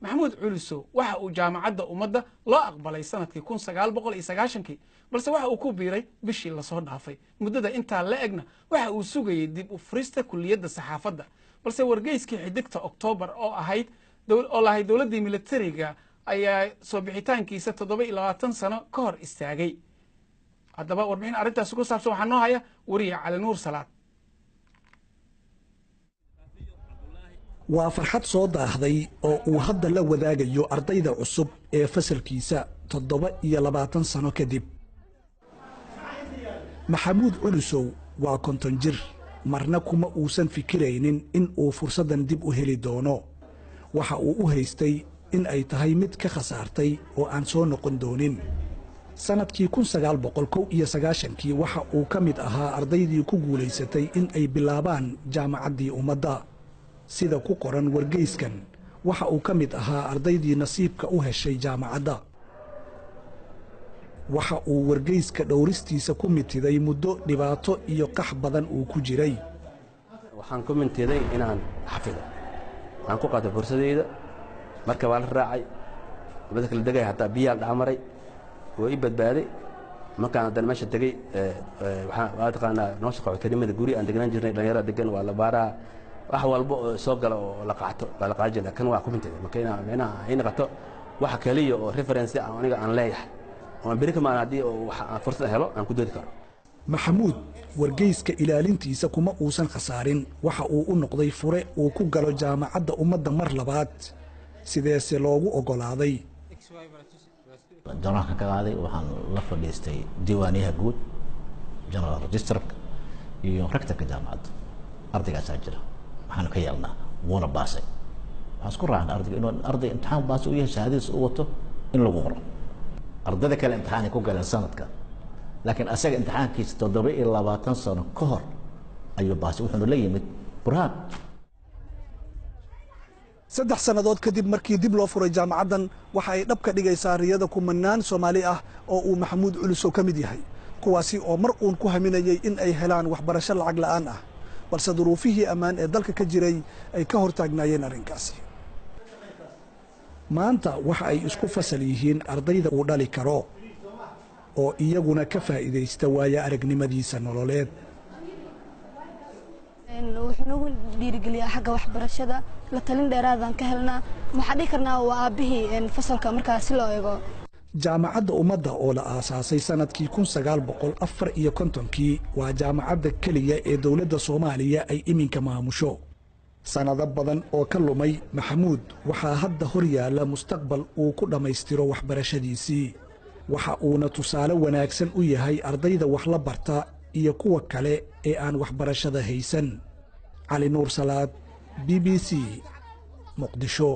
maxamuud culusow waxa uu jaamacadda ummadda loo aqbalay sanadkii 1990 balse waxa uu ku biiray bishii la soo dhaafay muddada intaa la egna waxa uu sugayay dib u furista kulliyadda saxaafadda balse wargeyskii xidigta Oktoobar oo lahayd dowladdii militariga ayaa soo bixitaankiisa 27 sano ka hor istaagay. haddaba warbixin arrintaas ku saabsan waxaa noo haya wariye Cali Nuur Salaad. waa farxad soo daahday oo uu hadda la wadaagayo ardayda cusub ee fasalkiisa 27 sano kadib. maxamuud culusow waa 50 jir marna kuma uusan fikiraynin in uu fursadan dib u heli doono. waxa uu u haystay in ay tahay mid ka khasaartay oo aan soo noqon doonin. sanadkii 1991 waxa uu ka mid ahaa ardaydii ku guulaysatay in ay bilaabaan jaamacaddii ummadda. sida ku qoran wargeyskan waxa uu ka mid ahaa ardaydii nasiibka u heshay jaamacadda. waxa uu wargeyska dhowristiisa ku mitiday muddo dhibaato iyo qax badan uu ku jiray. waxaan ku mintiday inaan xafido aan ku qaato fursadeyda marka waa la raacay dadka la degay hataa biyaa dhamaray oo i badbaaday markaan haddana meesha tegey waxaan taqaanaa noo shaqo tarimada guri aan degnaan jirnay dhalinyarada degan waa la baaraa wax walba oo soo gala oo la qaato baa la qaajin kan waa ku mintiday marka inaa noqoto waxa kaliya oo reference aniga aan leeyahay oo bari kama haddii wax fursad helo aan ku doodi karo. maxamuud wargeyska ilaalintiisa kuma uusan khasaarin waxa uu u noqday fure uu ku galo jaamacadda ummadda mar labaad. sideese loogu ogolaaday? جنرال كقاعدة وحن لفظ ليستي ديوانيها جود جنرال ريجستر يوم ركتك الجامعة أرضي أساجرة وحن كيالنا ونا باسي أذكر عن أرضي إنه أرضي امتحان باسي وياه شهادة سقوطه إنه لغورة أرض ذاك الامتحان يكون قال سنة كان لكن أساق امتحان كيس تضرب إلا 20 سنة كهر أيوة باسي وحنا ليمت برهان. 3 sannadood kadib markii dib loo furay jaamacaddan waxa ay dhab ka dhigaysaa riyada kumanaan Soomaali ah oo uu Maxamuud Culusow ka mid yahay kuwaasi oo mar uun ku haminayay in ay helaan waxbarasho lacag la'aan ah balse duruufihii ammaan ee dalka ka jiray ay ka hortaagnaayeen arrinkaasi. maanta waxa ay isku fasal yihiin ardayda uu dhali karo oo iyaguna ka faa'iideysta waaya aragnimadiisa nololeed. wuxuu dhiirigeliyaa xagga waxbarashada la talin dheeraadaan ka helnaa waxa dhig karnaa waa aabihii fasalka markaa si loo eego. jaamacadda ummadda oo la aasaasay sanadkii 1954 waa jaamacadda kaliya ee dowladda Soomaaliya ay iminka maamusho. sanado badan oo ka lumay Maxamuud waxaa hadda hor yaala mustaqbal uu ku dhamaystiro waxbarashadiisii. waxa uuna tusaale wanaagsan u yahay ardayda wax la barta iyo kuwa kale ee aan waxbarashada haysan. Cali Nuur Salaad, BBC, Muqdisho.